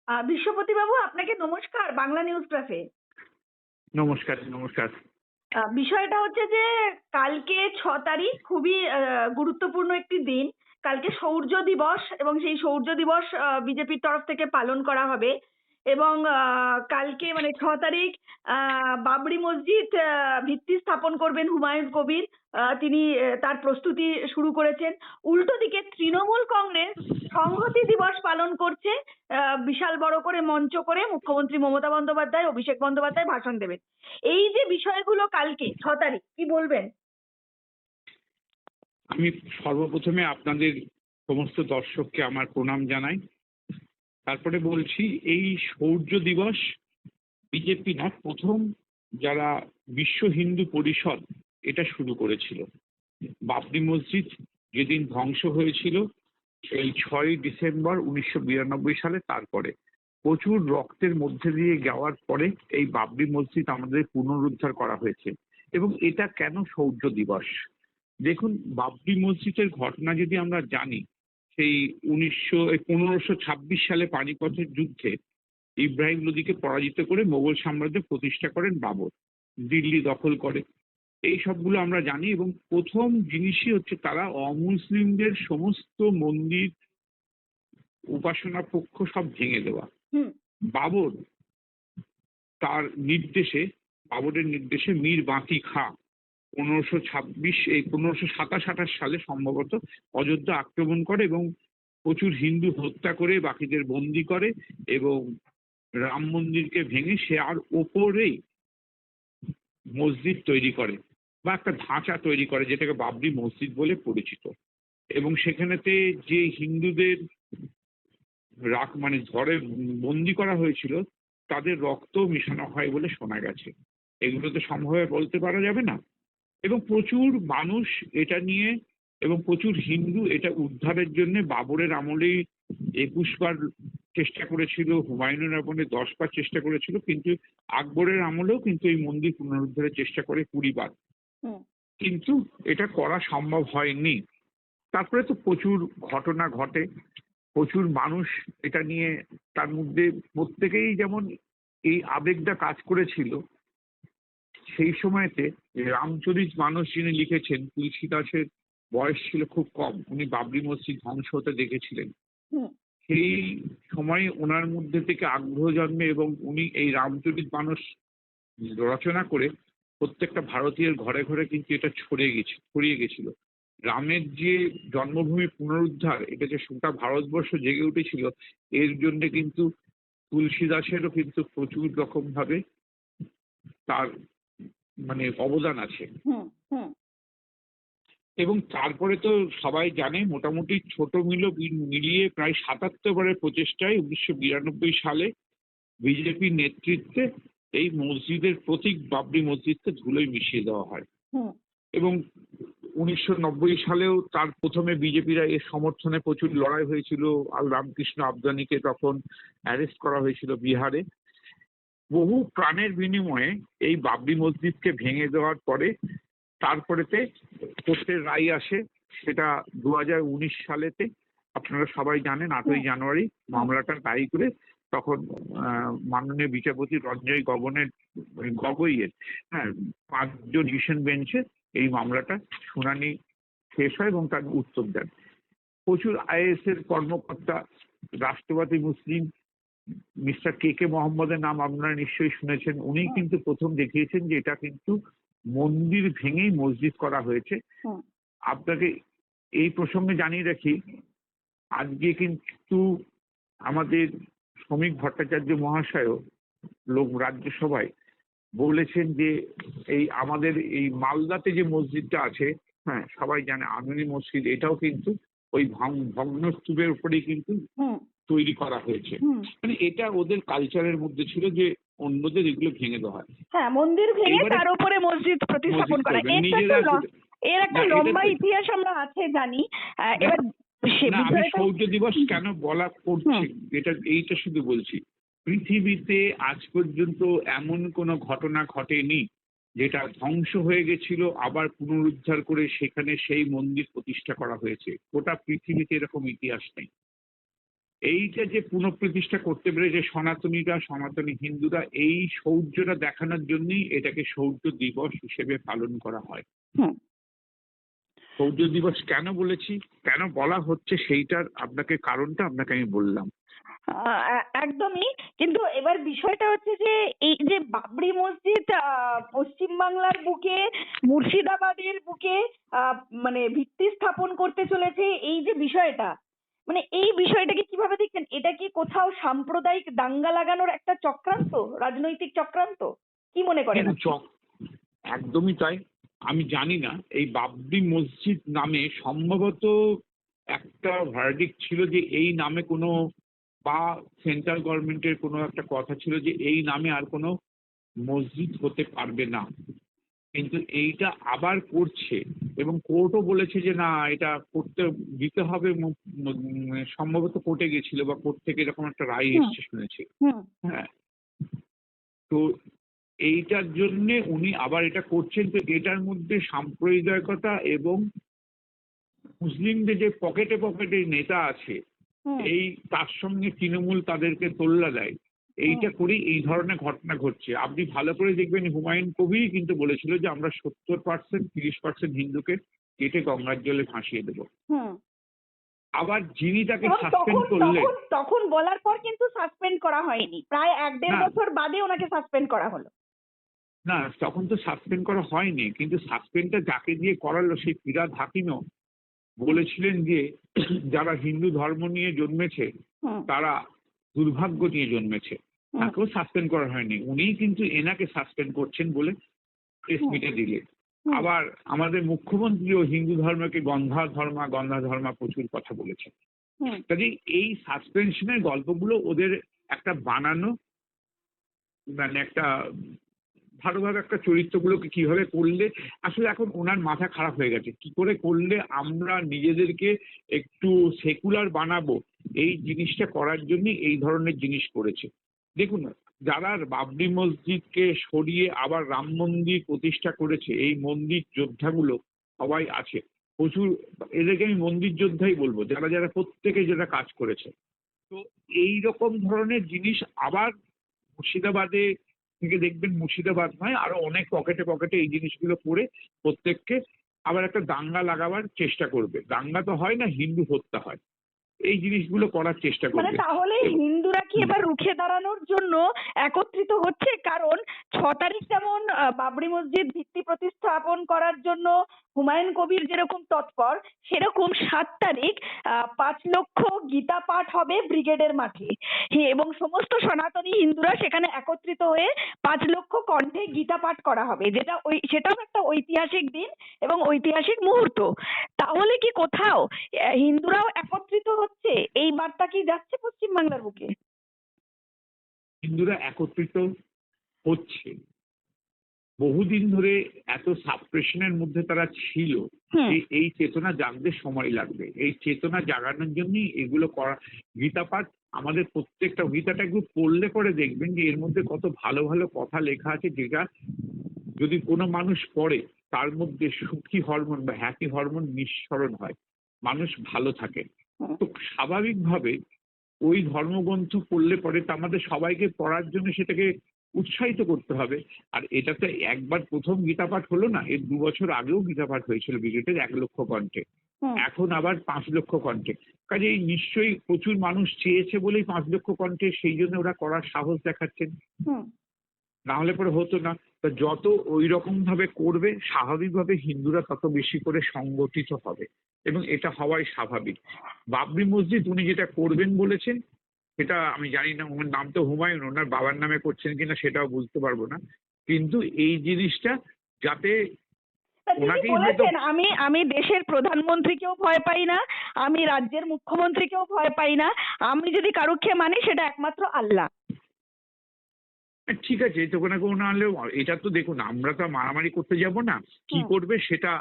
বিশ্বপতি বাবু, আপনাকে নমস্কার বাংলা নিউজ ক্লাসে। নমস্কার, নমস্কার। বিষয়টা হচ্ছে যে কালকে 6 তারিখ খুবই গুরুত্বপূর্ণ একটি দিন। কালকে শৌর্য দিবস এবং সেই শৌর্য দিবস বিজেপির তরফ থেকে পালন করা হবে। এবং কালকে মানে 6 তারিখ বাবরি মসজিদ ভিত্তি স্থাপন করবেন হুমায়ুন কবির। তিনি তার প্রস্তুতি শুরু করেছেন। উল্টো দিকে তৃণমূল কংগ্রেস সংহতি দিবস পালন করছে। বিশাল বড় করে মঞ্চ করে মুখ্যমন্ত্রী মমতা বন্দ্যোপাধ্যায়, অভিষেক বন্দ্যোপাধ্যায় ভাষণ দেবেন। এই যে বিষয়গুলো কালকে 6 তারিখ, কি বলবেন? আমি সর্বপ্রথমে আপনাদের সমস্ত দর্শককে আমার প্রণাম জানাই। তারপরে বলছি, এই শৌর্য দিবস বিজেপি না, প্রথম যারা বিশ্ব হিন্দু পরিষদ এটা শুরু করেছিল। বাবরি মসজিদ যেদিন ধ্বংস হয়েছিল এই 6ই ডিসেম্বর 1992 সালে, তারপরে প্রচুর রক্তের মধ্যে দিয়ে যাওয়ার পরে এই বাবরি মসজিদ আমাদের পুনরুদ্ধার করা হয়েছে। এবং এটা কেন শৌর্য দিবস? দেখুন, বাবরি মসজিদের ঘটনা যদি আমরা জানি, সেই 1526 সালে পানিপথের যুদ্ধে ইব্রাহিম লোদিকে পরাজিত করে মোগল সাম্রাজ্য প্রতিষ্ঠা করেন বাবর, দিল্লি দখল করে। এই সবগুলো আমরা জানি। এবং প্রথম জিনিসই হচ্ছে তারা অমুসলিমদের সমস্ত মন্দির, উপাসনা পক্ষ সব ভেঙে দেওয়া। হুম। বাবর তার নির্দেশে, বাবরের নির্দেশে মীর বাঁকি খাঁ 1527-28 সালে সম্ভবত অযোধ্যা আক্রমণ করে এবং প্রচুর হিন্দু হত্যা করে বাকিদের বন্দি করে এবং রাম মন্দিরকে ভেঙে সে আর ওপরেই মসজিদ তৈরি করে বা একটা ধাঁচা তৈরি করে, যেটাকে বাবরি মসজিদ বলে পরিচিত। এবং সেখানেতে যে হিন্দুদের মানে ধরে বন্দি করা হয়েছিল তাদের রক্ত মেশানো হয় বলে শোনা গেছে। এগুলো তো সম্ভবে বলতে পারা যাবে না। এবং প্রচুর মানুষ এটা নিয়ে এবং প্রচুর হিন্দু এটা উদ্ধারের জন্য বাবরের আমলেই 21 বার চেষ্টা করেছিল, হুমায়ুনের আমলে 10 বার চেষ্টা করেছিল, কিন্তু আকবরের আমলেও কিন্তু এই মন্দির পুনরুদ্ধারের চেষ্টা করে 20 বার, কিন্তু এটা করা সম্ভব হয়নি। তারপরে তো প্রচুর ঘটনা ঘটে, প্রচুর মানুষ এটা নিয়ে, তার মধ্যে প্রত্যেকেই যেমন এই আবেগটা কাজ করেছিল। সেই সময়তে রামচরিত মানস যিনি লিখেছেন, তুলসী দাসের বয়স ছিল খুব কম, উনি বাবরি মসজিদ ধ্বংস হতে দেখেছিলেন। সেই সময় ওনার মধ্যে থেকে আগ্রহ জন্মে এবং উনি এই রামচরিত মানস রচনা করে প্রত্যেকটা ভারতীয়ের ঘরে ঘরে কিন্তু এটা ছড়িয়ে গেছিল। রামের যে জন্মভূমি পুনরুদ্ধার, এটা যে গোটা ভারতবর্ষ জেগে উঠেছিল, এর জন্য কিন্তু তুলসী দাসেরও কিন্তু প্রচুর রকম ভাবে তার মানে অবদান আছে। এবং তারপরে তো সবাই জানে, মোটামুটি ছোট মিলিয়ে প্রায় 77 বারের প্রচেষ্টায় 1992 সালে বিজেপির নেতৃত্বে এই মসজিদের প্রতীক বাবরি মসজিদকে ধুলোয় মিশিয়ে দেওয়া হয়। এবং 1990 সালেও তার প্রথমে বিজেপিরা এর সমর্থনে প্রচুর লড়াই হয়েছিল। আর রামকৃষ্ণ আবদানিকে তখন অ্যারেস্ট করা হয়েছিল বিহারে। বহু প্রাণের বিনিময়ে এই বাবরি মসজিদকে ভেঙে দেওয়ার পরে তারপরেতে কোর্টের রায় আসে, সেটা 2019 সালেতে। আপনারা সবাই জানেন, 8ই জানুয়ারি মামলাটা রায় করে তখন মাননীয় বিচারপতি রঞ্জয় গগৈয়ের 5 জন ডিভিশন বেঞ্চে এই মামলাটা শুনানি শেষ হয় এবং তার উত্তর দেন। প্রচুর আইএএস এর কর্মকর্তা, রাষ্ট্রবাদী মুসলিম মিস্টার কে মোহাম্মদের নাম আপনারা নিশ্চয়ই শুনেছেন। উনি কিন্তু প্রথম দেখিয়েছেন যে এটা কিন্তু মন্দির ভেঙেই মসজিদ করা হয়েছে। আপনাকে এই প্রসঙ্গে জানিয়ে রাখি, আজকে কিন্তু আমাদের শ্রমিক ভট্টাচার্য মহাশয়ও রাজ্যসভায় বলেছেন যে এই আমাদের এই মালদাতে যে মসজিদটা আছে, সবাই জানে আমিনি মসজিদ, এটাও কিন্তু ওই ভগ্নস্তূপের উপরেই কিন্তু তৈরি করা হয়েছে। মানে এটা ওদের কালচারের মধ্যে ছিল যে অন্যদের এগুলো ভেঙে দেওয়া হয়। হ্যাঁ, মন্দির ভেঙে তার উপরে মসজিদ প্রতিস্থাপন করা। এর একটা লম্বা ইতিহাস আমরা আছে জানি। এবার আমি শৌর্য দিবস কেন বলা করছি, এইটা শুধু বলছি, পৃথিবীতে আজ পর্যন্ত এমন কোনো ঘটনা ঘটেনি যেটা ধ্বংস হয়ে গেছিল আবার পুনরুদ্ধার করে সেখানে সেই মন্দির প্রতিষ্ঠা করা হয়েছে। গোটা পৃথিবীতে এরকম ইতিহাস নেই। এইটা যে পুনঃপ্রতিষ্ঠা করতে পেরেছে সনাতনী হিন্দুরা, এই শৌর্যটা দেখানোর জন্যই এটাকে শৌর্য দিবস হিসেবে পালন করা হয়। হুম। শৌর্য দিবস কেন বলেছি, কেন বলা হচ্ছে, সেইটার কারণটা আপনাকে আমি বললাম। একদমই। কিন্তু এবার বিষয়টা হচ্ছে যে এই যে বাবরি মসজিদ পশ্চিমবাংলার বুকে, মুর্শিদাবাদের বুকে আহ, মানে ভিত্তি স্থাপন করতে চলেছে, এই যে বিষয়টা, মানে এই বিষয়টাকে কিভাবে দেখছেন? এটা কি কোথাও সাম্প্রদায়িক দাঙ্গা লাগানোর একটা চক্রান্ত, রাজনৈতিক চক্রান্ত? কি মনে করেন কিন্তু আপনি? একদমই তাই। আমি জানি না, এই বাবরি মসজিদ নামে সম্ভবত একটা ভার্ডিক্ট ছিল যে এই নামে কোনো, বা সেন্ট্রাল গভর্নমেন্টের কোনো একটা কথা ছিল যে এই নামে আর কোনো মসজিদ হতে পারবে না। কিন্তু এইটা আবার করছে, এবং কোর্টও বলেছে যে না, এটা করতে দিতে হবে। সম্ভবত কোর্টে গেছিল, বা কোর্ট থেকে এরকম একটা রায় হুম। এসছে শুনেছি। হুম। হ্যাঁ, তো এইটার জন্যে উনি আবার এটা করছেন। তো এটার মধ্যে সাম্প্রদায়িকতা এবং মুসলিমদের যে পকেটে পকেটে নেতা আছে, হুম। এই তার সঙ্গে তৃণমূল তাদেরকে তোল্লা দেয়, এইটা করেই এই ধরনের ঘটনা ঘটছে। আপনি ভালো করে দেখবেন, হুমায়ুন কবির কিন্তু বলেছিল যে আমরা 70% 30% হিন্দুকে কেটে গঙ্গার জলে ভাসিয়ে দেবো। হুম। আবার যিনি তাকে এবং সাসপেন্ড তখন করলেন, তখন তখন বলার পর কিন্তু সাসপেন্ড করা হয়নি, প্রায় 1-1.5 না বছর বাদে ওনাকে সাসপেন্ড করা হলো। না, তখন তো সাসপেন্ড করা হয়নি, কিন্তু সাসপেন্ডটা যাকে দিয়ে করালো সেই ফিরহাদ হাকিমও বলেছিলেন যে যারা হিন্দু ধর্ম নিয়ে জন্মেছে হুম। তারা দুর্ভাগ্য নিয়ে জন্মেছে। হুম। তাকেও সাসপেন্ড করা হয়নি, উনিই কিন্তু এনাকে সাসপেন্ড করছেন বলে প্রেস হুম। মিটে দিলে। হুম। আবার আমাদের মুখ্যমন্ত্রীও হিন্দু ধর্মকে গন্ধা ধর্মা প্রচুর কথা বলেছেন। হুম। কাজেই এই সাসপেনশনের গল্পগুলো ওদের একটা বানানো, মানে একটা ভালোভাবে একটা চরিত্রগুলোকে কিভাবে করলে, আসলে এখন ওনার মাথা খারাপ হয়ে গেছে, কি করে করলে আমরা নিজেদেরকে একটু সেকুলার বানাবো, এই জিনিসটা করার জন্য এই ধরনের জিনিস করেছে। দেখুন, যারা বাবরি মসজিদকে সরিয়ে আবার রাম মন্দির প্রতিষ্ঠা করেছে, এই মন্দির যোদ্ধাগুলো সবাই আছে প্রচুর। এদেরকে আমি মন্দির যোদ্ধাই বলবো, যারা যারা প্রত্যেকে যারা কাজ করেছে। তো এই রকম ধরনের জিনিস আবার মুর্শিদাবাদে থেকে দেখবেন, মুর্শিদাবাদ নয় আরো অনেক পকেটে পকেটে এই জিনিসগুলো করে প্রত্যেককে আবার একটা দাঙ্গা লাগাবার চেষ্টা করবে। দাঙ্গা তো হয় না, হিন্দু হত্যা হয়, এই জিনিসগুলো করার চেষ্টা মানে করবে। তাহলে হিন্দুরা কি এবার রুখে দাঁড়ানোর জন্য একত্রিত হচ্ছে? কারণ 6 তারিখ যেমন বাবরি মসজিদ ভিত্তি প্রতিস্থাপন করার জন্য হুমায়ুন কবির যেরকম তৎপর, সেরকম 7 তারিখ 5 লক্ষ গীতা পাঠ হবে ব্রিগেডের মাঠে। এবং সমস্ত সনাতনী হিন্দুরা সেখানে একত্রিত হয়ে 5 লক্ষ কণ্ঠে গীতা পাঠ করা হবে, যেটা সেটাও একটা ঐতিহাসিক দিন এবং ঐতিহাসিক মুহূর্ত। তাহলে কি কোথাও হিন্দুরাও একত্রিত হচ্ছে? এই বার্তা কি যাচ্ছে পশ্চিমবাংলার বুকে? হিন্দুরা একত্রিত হচ্ছে, বহুদিন ধরে এত সাপ্রেশনের মধ্যে তারা ছিল। হুম। এই চেতনা জাগতে সময় লাগবে, এই চেতনা জাগানোর জন্যই এগুলো করা। গীতা পাঠ, আমাদের প্রত্যেকটা গীতাটা একটু পড়লে পরে দেখবেন যে এর মধ্যে কত ভালো ভালো কথা লেখা আছে, যেটা যদি কোনো মানুষ পড়ে তার মধ্যে সুখী হরমোন বা হ্যাপি হরমোন নিঃসরণ হয়, মানুষ ভালো থাকে। হুম। তো স্বাভাবিকভাবে ওই ধর্মগ্রন্থ পড়লে পরে তা আমাদের সবাইকে পড়ার জন্য সেটাকে উৎসাহিত করতে হবে। আর এটা তো একবার প্রথম গীতা পাঠ হলো না, এর 2 বছর আগেও গীতা পাঠ হয়েছিল ব্রিগেডের 1 লক্ষ কণ্ঠে, হুম। এখন আবার 5 লক্ষ কণ্ঠে। কাজেই নিশ্চয়ই প্রচুর মানুষ চেয়েছে বলেই 5 লক্ষ কণ্ঠে, সেই জন্য ওরা করার সাহস দেখাচ্ছেন, হুম। না হলে পরে হতো না। তা যত ওই রকম ভাবে করবে, স্বাভাবিকভাবে হিন্দুরা তত বেশি করে সংগঠিত হবে, এবং এটা হওয়াই স্বাভাবিক। বাবরি মসজিদ উনি যেটা করবেন বলেছেন, সেটা আমি জানি না, ওনার নাম তো হুমায়ুন, ওনার বাবার নামে করছেন কিনা সেটাও বুঝতে পারবো না। কিন্তু এই জিনিসটা যাতে তা তিনি ওনাকেই হয়তো, বলেছেন, আমি আমি দেশের প্রধানমন্ত্রীকেও ভয় পাই না, আমি রাজ্যের মুখ্যমন্ত্রীকেও ভয় পাই না, আমি যদি কারুকে মানি সেটা একমাত্র আল্লাহ। ঠিক আছে, তো কোনো কোনো না হলেও এটা তো দেখুন, আমরা তো আর মারামারি করতে যাব না, কি হুম। করবে সেটা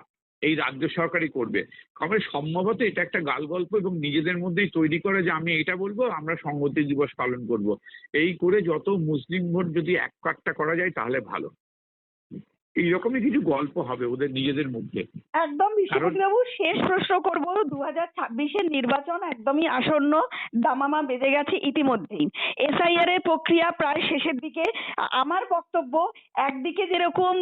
এই রাজ্য সরকারই করবে। তবে সম্ভবত এটা একটা গাল গল্প, এবং নিজেদের মধ্যেই তৈরি করে যে আমি এটা বলবো, আমরা সংহতি দিবস পালন করব, এই করে যত মুসলিম ভোট যদি এক কাট্টা করা যায় তাহলে ভালো। এইরকমই কিছু গল্প হবে ওদের নিজেদের মধ্যে। একদম বিশ্বপতিবাবু, শেষ প্রশ্ন করব। 2026-এর নির্বাচন একদমই আসন্ন, দামামা বেজে গেছে ইতিমধ্যেই। এসআইআর এর প্রক্রিয়া প্রায় শেষের দিকে। আমার বক্তব্য, একদিকে যেরকম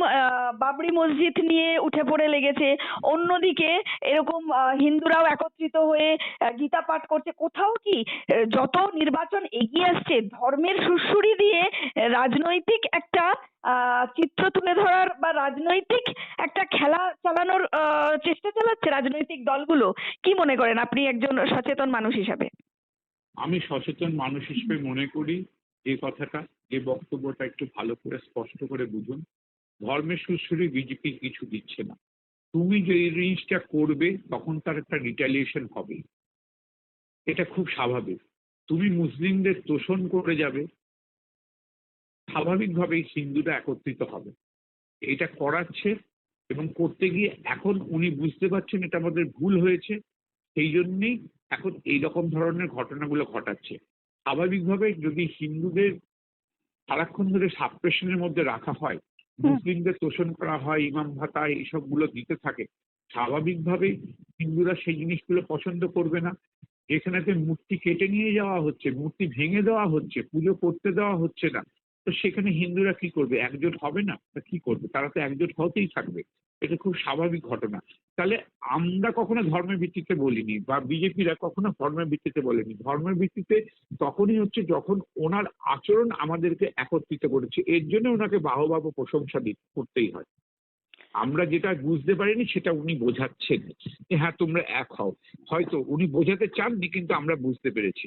বাবরি মসজিদ নিয়ে উঠে পড়ে লেগেছে, অন্যদিকে এরকম হিন্দুরাও একত্রিত হয়ে গীতা পাঠ করছে। কোথাও কি যত নির্বাচন এগিয়ে আসছে, ধর্মের সুড়সুড়ি দিয়ে রাজনৈতিক একটা চিত্র তুলে ধরার বা রাজনৈতিক একটা খেলা চালানোর চেষ্টা চালাচ্ছে রাজনৈতিক দলগুলো। কি মনে করেন আপনি একজন সচেতন মানুষ হিসাবে? আমি সচেতন মানুষ হিসেবে মনে করি যে কথাটা, যে বক্তব্যটা একটু ভালো করে স্পষ্ট করে বুঝুন। ধর্মের সুশ্রী বিজেপি কিছু দিচ্ছে না। তুমি যে এই জিনিসটা করবে তখন তার একটা রিটালিয়েশন হবে, এটা খুব স্বাভাবিক। তুমি মুসলিমদের তোষণ করে যাবে, স্বাভাবিকভাবেই হিন্দুরা একত্রিত হবে। এটা করাচ্ছে এবং করতে গিয়ে এখন উনি বুঝতে পারছেন এটা আমাদের ভুল হয়েছে, সেই জন্যেই এখন এইরকম ধরনের ঘটনাগুলো ঘটাচ্ছে। স্বাভাবিকভাবে যদি হিন্দুদের সারাক্ষণ ধরে সাপ্রেশনের মধ্যে রাখা হয়, মুসলিমদের তোষণ করা হয়, ইমাম ভাতা এইসবগুলো দিতে থাকে, স্বাভাবিকভাবেই হিন্দুরা সেই জিনিসগুলো পছন্দ করবে না। যেখানেতে মূর্তি কেটে নিয়ে যাওয়া হচ্ছে, মূর্তি ভেঙে দেওয়া হচ্ছে, পুজো করতে দেওয়া হচ্ছে না, তো সেখানে হিন্দুরা কি করবে? একজোট হবে না? তা কি করবে? তারা তো একজোট হতেই থাকবে। এটা খুব স্বাভাবিক ঘটনা। তাহলে আমরা কখনো ধর্মের ভিত্তিতে বলিনি, বা বিজেপিরা কখনো ধর্মের ভিত্তিতে বলেনি। ধর্মের ভিত্তিতে তখনই হচ্ছে যখন ওনার আচরণ আমাদেরকে একত্রিত করেছে, এর জন্য ওনাকে বাহবা বা প্রশংসা করতেই হয়। আমরা যেটা বুঝতে পারিনি সেটা উনি বোঝাচ্ছেন যে হ্যাঁ তোমরা এক হও। হয়তো উনি বোঝাতে চাননি, কিন্তু আমরা বুঝতে পেরেছি।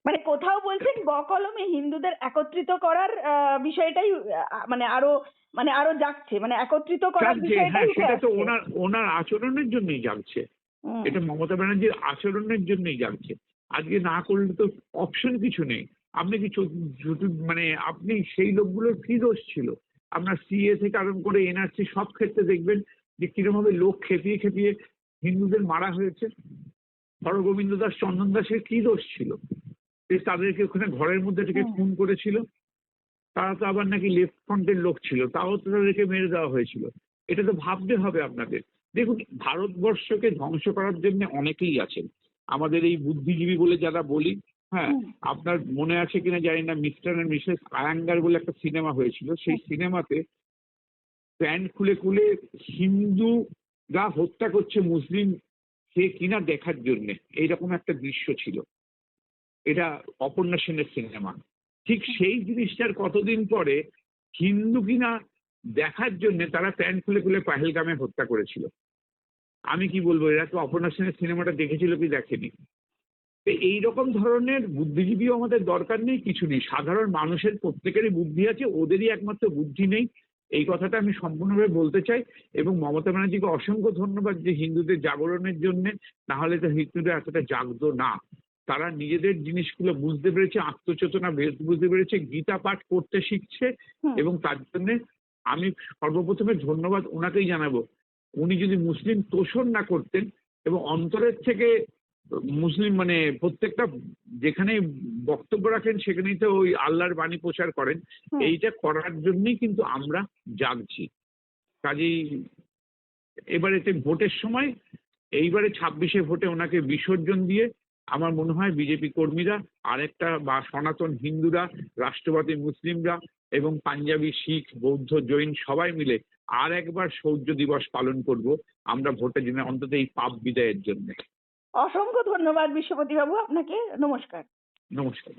মানে কোথাও বলছেন বকলমে হিন্দুদের একত্রিত করার বিষয়টাই আরো জাগছে, মানে একত্রিত করার জানছে, হ্যাঁ, বিষয়টাই উঠে সেটা তো আসছে। ওনার ওনার আচরণের জন্যই জানছে। হুম। এটা মমতা ব্যানার্জির আচরণের জন্যই জানছে। আজকে না করলে তো অপশন কিছু নেই। আপনি কি মানে আপনি সেই লোকগুলোর কি দোষ ছিল? আপনার সিএ থেকে আরম্ভ করে এনআরসি সব ক্ষেত্রে দেখবেন যে কিরকম ভাবে লোক খেপিয়ে খেপিয়ে হিন্দুদের মারা হয়েছে। হরগোবিন্দ দাস, চন্দন দাসের কি দোষ ছিল যে তাদেরকে ওখানে ঘরের মধ্যে থেকে খুন করেছিল? তারা তো আবার নাকি লেফট ফ্রন্টের লোক ছিল, তাও তো তাদেরকে মেরে দেওয়া হয়েছিল। এটা তো ভাবতে হবে আপনাদের। দেখুন, ভারতবর্ষকে ধ্বংস করার জন্য অনেকেই আছেন। আমাদের এই বুদ্ধিজীবী বলে যারা বলি, হ্যাঁ, আপনার মনে আছে কিনা জানি না, মিস্টার এন্ড মিসেস আয়াঙ্গার বলে একটা সিনেমা হয়েছিল। সেই সিনেমাতে প্যান্ট খুলে খুলে হিন্দুরা হত্যা করছে মুসলিম সে কিনা দেখার জন্য, এইরকম একটা দৃশ্য ছিল। এটা অপর্ণা সেনের সিনেমা। ঠিক সেই জিনিসটার কতদিন পরে হিন্দু কিনা দেখার জন্য তারা প্যান্ট খুলে খুলে পাহেলগামে হত্যা করেছিল। আমি কি বলবো, এরা তো অপর্ণা সেনের সিনেমাটা দেখেছিল কি দেখেনি? তো এইরকম ধরনের বুদ্ধিজীবীও আমাদের দরকার নেই, কিছু নেই। সাধারণ মানুষের প্রত্যেকেরই বুদ্ধি আছে, ওদেরই একমাত্র বুদ্ধি নেই। এই কথাটা আমি সম্পূর্ণভাবে বলতে চাই। এবং মমতা ব্যানার্জিকে অসংখ্য ধন্যবাদ যে হিন্দুদের জাগরণের জন্য, না হলে তো হিন্দুরা এতটা জাগতো না। তারা নিজেদের জিনিসগুলো বুঝতে পেরেছে, আত্মচেতনা বুঝতে পেরেছে, গীতা পাঠ করতে শিখছে। এবং তার জন্য আমি সর্বপ্রথমে ধন্যবাদ ওনাকেই জানাবো। উনি যদি মুসলিম তোষণ না করতেন এবং অন্তরের থেকে মুসলিম মানে প্রত্যেকটা যেখানেই বক্তব্য রাখেন সেখানেই তো ওই আল্লাহর বাণী প্রচার করেন, এইটা করার জন্যই কিন্তু আমরা জাগছি। কাজেই এবারেতে ভোটের সময়, এইবারে 26-এ ভোটে ওনাকে বিসর্জন দিয়ে আমার মনে হয় বিজেপি কর্মীরা আরেকটা, বা সনাতন হিন্দুরা, রাষ্ট্রবাদী মুসলিমরা এবং পাঞ্জাবি, শিখ, বৌদ্ধ, জৈন সবাই মিলে আর একবার শৌর্য দিবস পালন করব আমরা ভোটের জন্য, অন্তত এই পাপ বিদায়ের জন্য। অসংখ্য ধন্যবাদ বিশ্বপতি বাবু আপনাকে। নমস্কার। নমস্কার।